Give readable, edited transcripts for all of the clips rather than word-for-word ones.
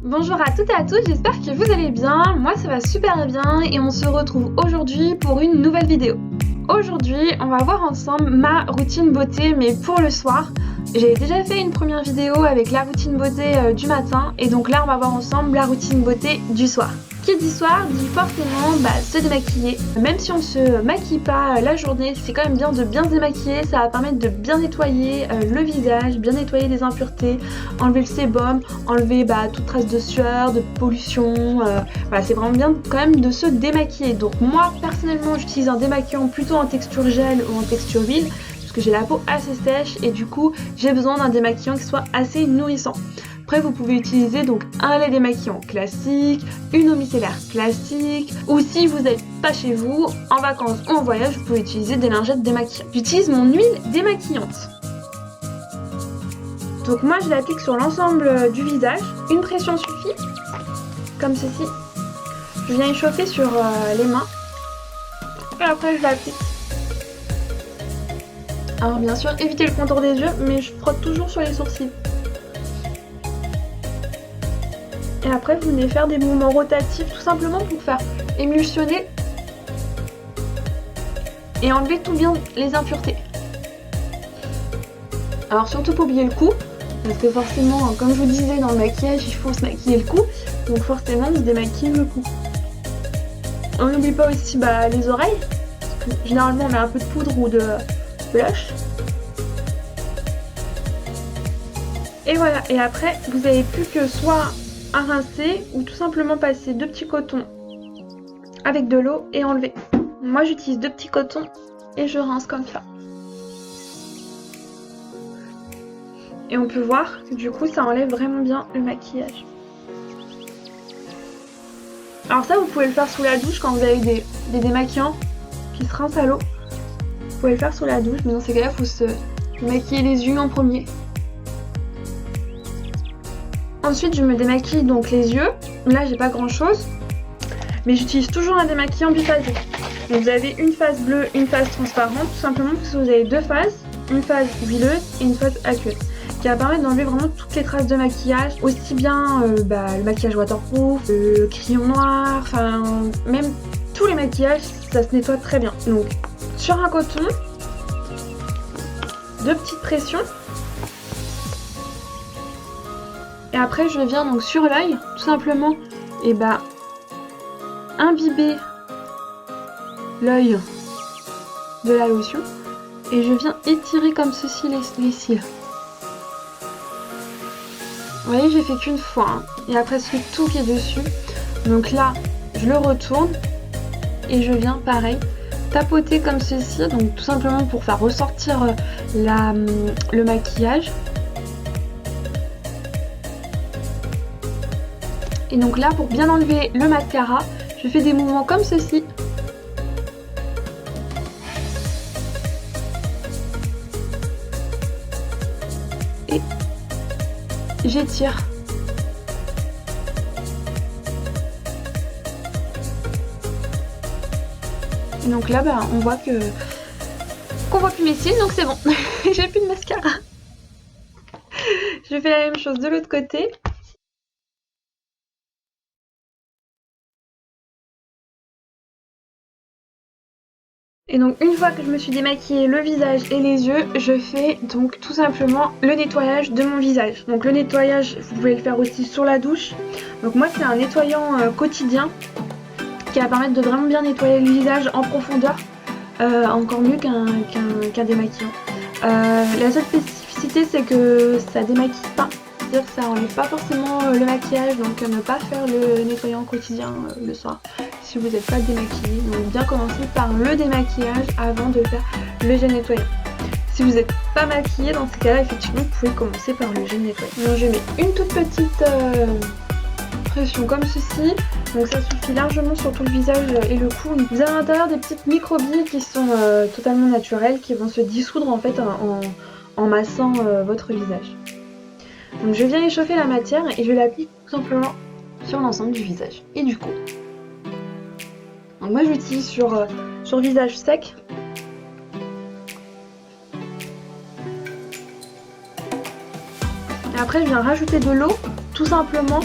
Bonjour à toutes et à tous, j'espère que vous allez bien, moi ça va super bien et on se retrouve aujourd'hui pour une nouvelle vidéo. Aujourd'hui, on va voir ensemble ma routine beauté mais pour le soir. J'ai déjà fait une première vidéo avec la routine beauté du matin et donc là on va voir ensemble la routine beauté du soir. Qui dit soir dit forcément se démaquiller. Même si on ne se maquille pas la journée, c'est quand même bien de bien se démaquiller, ça va permettre de bien nettoyer le visage, bien nettoyer les impuretés, enlever le sébum, enlever toute trace de sueur, de pollution, c'est vraiment bien quand même de se démaquiller. Donc moi personnellement j'utilise un démaquillant plutôt en texture gel ou en texture huile, parce que j'ai la peau assez sèche et du coup j'ai besoin d'un démaquillant qui soit assez nourrissant. Après vous pouvez utiliser donc un lait démaquillant classique, une eau micellaire classique, ou si vous n'êtes pas chez vous, en vacances ou en voyage, vous pouvez utiliser des lingettes démaquillantes. J'utilise mon huile démaquillante. Donc moi je l'applique sur l'ensemble du visage, une pression suffit, comme ceci. Je viens échauffer sur les mains, et après je l'applique. Alors bien sûr évitez le contour des yeux, mais je frotte toujours sur les sourcils. Et après vous venez faire des mouvements rotatifs tout simplement pour faire émulsionner et enlever tout bien les impuretés. Alors surtout pas oublier le cou, parce que forcément comme je vous disais dans le maquillage il faut se maquiller le cou, donc forcément on se démaquille le cou. On n'oublie pas aussi les oreilles, parce que généralement on met un peu de poudre ou de blush. Et voilà, et après vous n'avez plus que soit à rincer ou tout simplement passer 2 petits cotons avec de l'eau et enlever. Moi j'utilise 2 petits cotons et je rince comme ça. Et on peut voir que du coup ça enlève vraiment bien le maquillage. Alors ça vous pouvez le faire sous la douche quand vous avez des démaquillants qui se rincent à l'eau. Vous pouvez le faire sous la douche, mais dans ces cas-là il faut se maquiller les yeux en premier. Ensuite je me démaquille donc les yeux. Là j'ai pas grand chose, mais j'utilise toujours un démaquillant biphasé. Donc vous avez une phase bleue, une phase transparente, tout simplement parce que vous avez 2 phases, une phase huileuse et une phase aqueuse, qui va permettre d'enlever vraiment toutes les traces de maquillage, aussi bien le maquillage waterproof, le crayon noir, enfin même tous les maquillages, ça se nettoie très bien. Donc sur un coton, 2 petites pressions. Et après je viens donc sur l'œil, tout simplement, imbiber l'œil de la lotion. Et je viens étirer comme ceci les cils. Vous voyez, j'ai fait qu'une fois, hein. Il y a presque tout qui est dessus. Donc là, je le retourne et je viens pareil tapoter comme ceci, donc tout simplement pour faire ressortir le maquillage. Et donc là, pour bien enlever le mascara, je fais des mouvements comme ceci. Et j'étire. Et donc là, on voit qu'on voit plus mes cils, donc c'est bon. J'ai plus de mascara. Je fais la même chose de l'autre côté. Et donc une fois que je me suis démaquillé le visage et les yeux, je fais donc tout simplement le nettoyage de mon visage. Donc le nettoyage, vous pouvez le faire aussi sur la douche. Donc moi c'est un nettoyant quotidien qui va permettre de vraiment bien nettoyer le visage en profondeur, encore mieux qu'un démaquillant. La seule spécificité c'est que ça démaquille pas, c'est-à-dire que ça enlève pas forcément le maquillage, donc ne pas faire le nettoyant quotidien le soir si vous n'êtes pas démaquillé. Donc bien commencer par le démaquillage avant de faire le gel nettoyant. Si vous n'êtes pas maquillé, dans ces cas-là, effectivement, vous pouvez commencer par le gel nettoyant. Donc je mets une toute petite pression comme ceci. Donc ça suffit largement sur tout le visage et le cou. Vous avez à l'intérieur des petites microbilles qui sont totalement naturelles, qui vont se dissoudre en fait en massant votre visage. Donc je viens échauffer la matière et je l'applique tout simplement sur l'ensemble du visage et du cou. Donc moi j'utilise sur visage sec. Et après je viens rajouter de l'eau tout simplement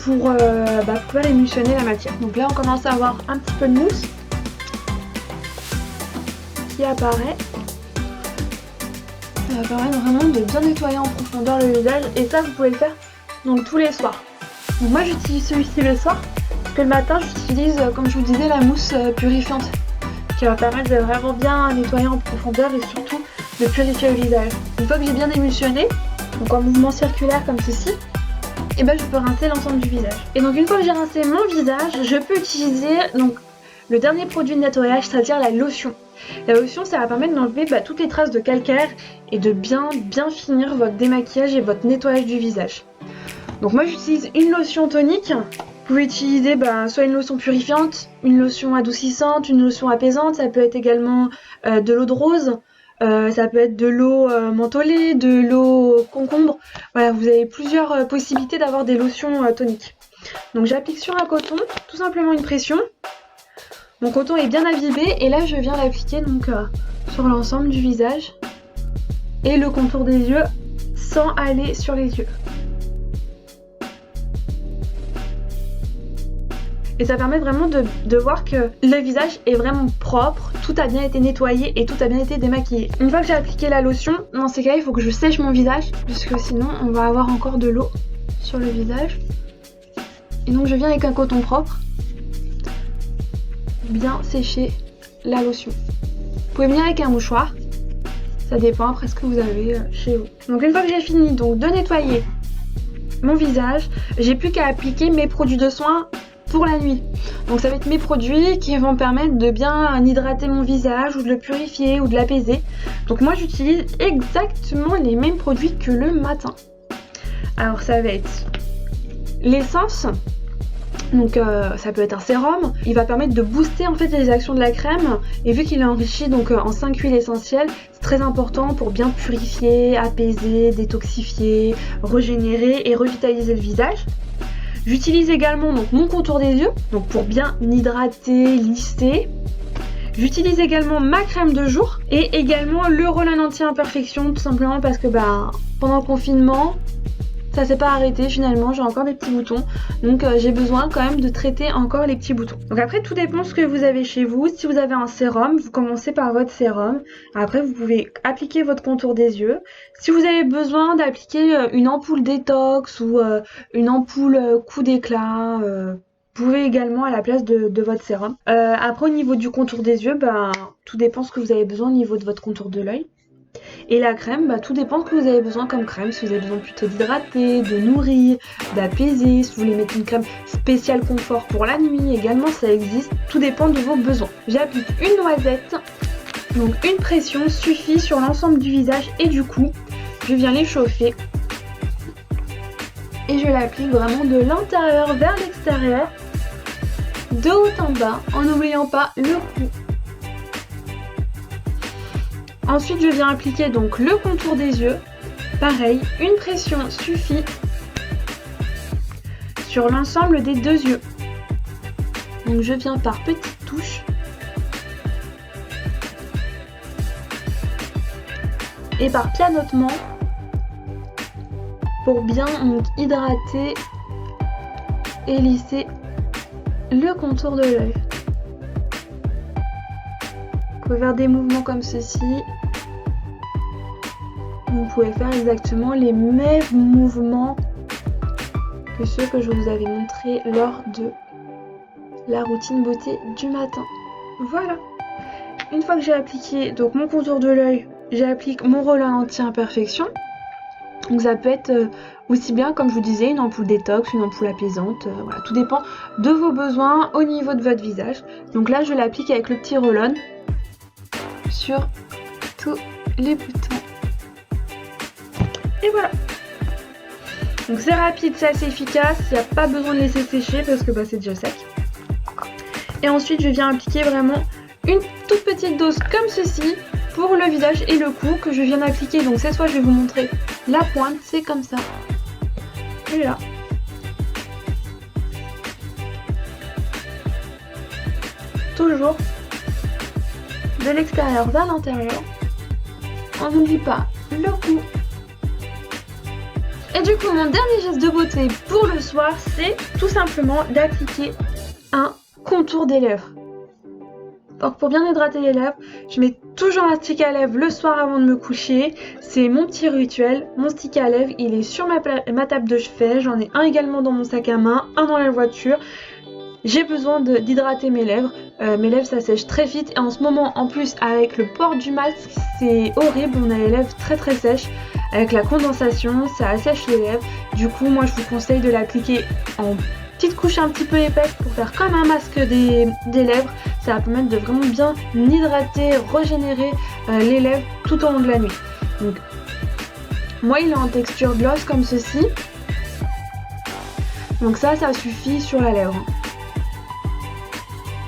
pour pouvoir émulsionner la matière. Donc là on commence à avoir un petit peu de mousse qui apparaît. Ça va permettre vraiment de bien nettoyer en profondeur le visage et ça vous pouvez le faire donc tous les soirs. Donc moi j'utilise celui-ci le soir parce que le matin j'utilise comme je vous disais la mousse purifiante qui va permettre de vraiment bien nettoyer en profondeur et surtout de purifier le visage. Une fois que j'ai bien émulsionné, donc en mouvement circulaire comme ceci, et je peux rincer l'ensemble du visage. Et donc une fois que j'ai rincé mon visage, je peux utiliser donc le dernier produit de nettoyage, c'est-à-dire la lotion. La lotion, ça va permettre d'enlever toutes les traces de calcaire et de bien finir votre démaquillage et votre nettoyage du visage. Donc moi j'utilise une lotion tonique. Vous pouvez utiliser soit une lotion purifiante, une lotion adoucissante, une lotion apaisante. Ça peut être également de l'eau de rose, ça peut être de l'eau mentholée, de l'eau concombre. Voilà, vous avez plusieurs possibilités d'avoir des lotions toniques. Donc j'applique sur un coton, tout simplement une pression. Mon coton est bien imbibé et là je viens l'appliquer donc sur l'ensemble du visage et le contour des yeux sans aller sur les yeux. Et ça permet vraiment de voir que le visage est vraiment propre, tout a bien été nettoyé et tout a bien été démaquillé. Une fois que j'ai appliqué la lotion, dans ces cas il faut que je sèche mon visage puisque sinon on va avoir encore de l'eau sur le visage. Et donc je viens avec un coton propre bien sécher la lotion. Vous pouvez venir avec un mouchoir, ça dépend après ce que vous avez chez vous. Donc une fois que j'ai fini donc de nettoyer mon visage, j'ai plus qu'à appliquer mes produits de soin pour la nuit. Donc ça va être mes produits qui vont permettre de bien hydrater mon visage ou de le purifier ou de l'apaiser. Donc moi j'utilise exactement les mêmes produits que le matin. Alors ça va être l'essence. Donc ça peut être un sérum, il va permettre de booster en fait les actions de la crème et vu qu'il est enrichi donc en 5 huiles essentielles, c'est très important pour bien purifier, apaiser, détoxifier, régénérer et revitaliser le visage. J'utilise également donc mon contour des yeux, donc pour bien hydrater, lisser. J'utilise également ma crème de jour et également le roll-on anti-imperfection tout simplement parce que pendant le confinement, ça s'est pas arrêté finalement, j'ai encore des petits boutons, donc j'ai besoin quand même de traiter encore les petits boutons. Donc après tout dépend de ce que vous avez chez vous. Si vous avez un sérum, vous commencez par votre sérum, après vous pouvez appliquer votre contour des yeux. Si vous avez besoin d'appliquer une ampoule détox ou une ampoule coup d'éclat, vous pouvez également à la place de votre sérum. Après au niveau du contour des yeux, tout dépend ce que vous avez besoin au niveau de votre contour de l'œil. Et la crème, tout dépend de ce que vous avez besoin comme crème. Si vous avez besoin plutôt d'hydrater, de nourrir, d'apaiser, si vous voulez mettre une crème spéciale confort pour la nuit, également ça existe. Tout dépend de vos besoins. J'applique une noisette, donc une pression suffit sur l'ensemble du visage et du cou. Je viens l'échauffer et je l'applique vraiment de l'intérieur vers l'extérieur, de haut en bas, en n'oubliant pas le cou. Ensuite, je viens appliquer donc le contour des yeux. Pareil, une pression suffit sur l'ensemble des deux yeux. Donc je viens par petites touches. Et par pianotement pour bien hydrater et lisser le contour de l'œil. Vous pouvez faire des mouvements comme ceci. Vous pouvez faire exactement les mêmes mouvements que ceux que je vous avais montrés lors de la routine beauté du matin. Voilà. Une fois que j'ai appliqué donc mon contour de l'œil, j'applique mon roll-on anti-imperfection. Donc ça peut être aussi bien, comme je vous disais, une ampoule détox, une ampoule apaisante. Voilà, tout dépend de vos besoins au niveau de votre visage. Donc là, je l'applique avec le petit roll-on sur tous les boutons. Et voilà. Donc c'est rapide, c'est assez efficace. Il n'y a pas besoin de laisser sécher parce que c'est déjà sec. Et ensuite, je viens appliquer vraiment une toute petite dose comme ceci pour le visage et le cou que je viens d'appliquer. Donc cette fois, je vais vous montrer la pointe. C'est comme ça. Et là. Toujours de l'extérieur vers l'intérieur. On n'oublie pas le cou. Et du coup, mon dernier geste de beauté pour le soir, c'est tout simplement d'appliquer un contour des lèvres. Donc pour bien hydrater les lèvres, je mets toujours un stick à lèvres le soir avant de me coucher. C'est mon petit rituel. Mon stick à lèvres, il est sur ma table de chevet. J'en ai un également dans mon sac à main, un dans la voiture. J'ai besoin d'hydrater mes lèvres. Mes lèvres ça sèche très vite et en ce moment en plus avec le port du masque c'est horrible, on a les lèvres très très sèches. Avec la condensation ça assèche les lèvres. Du coup moi je vous conseille de l'appliquer en petite couche un petit peu épaisse pour faire comme un masque des lèvres. Ça va permettre de vraiment bien hydrater, régénérer les lèvres tout au long de la nuit. Donc moi il est en texture gloss comme ceci. Donc ça suffit sur la lèvre.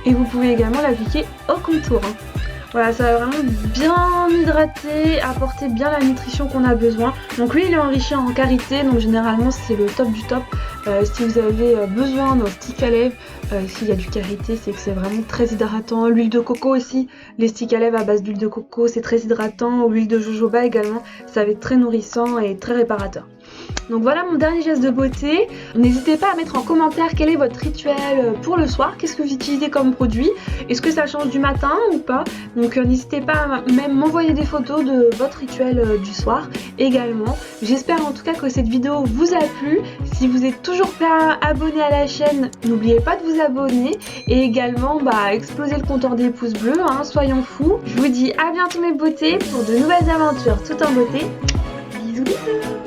Et vous pouvez également l'appliquer au contour. Voilà, ça va vraiment bien hydrater, apporter bien la nutrition qu'on a besoin. Donc lui il est enrichi en karité, donc généralement c'est le top du top. Si vous avez besoin d'un stick à lèvres, s'il y a du karité, c'est que c'est vraiment très hydratant. L'huile de coco aussi, les sticks à lèvres à base d'huile de coco, c'est très hydratant. L'huile de jojoba également, ça va être très nourrissant et très réparateur. Donc voilà mon dernier geste de beauté. N'hésitez pas à mettre en commentaire quel est votre rituel pour le soir. Qu'est-ce que vous utilisez comme produit? Est-ce que ça change du matin ou pas? Donc n'hésitez pas à même m'envoyer des photos de votre rituel du soir également. J'espère en tout cas que cette vidéo vous a plu. Si vous êtes toujours pas abonné à la chaîne, n'oubliez pas de vous abonner. Et également exploser le compteur des pouces bleus, soyons fous. Je vous dis à bientôt mes beautés pour de nouvelles aventures tout en beauté. Bisous bisous.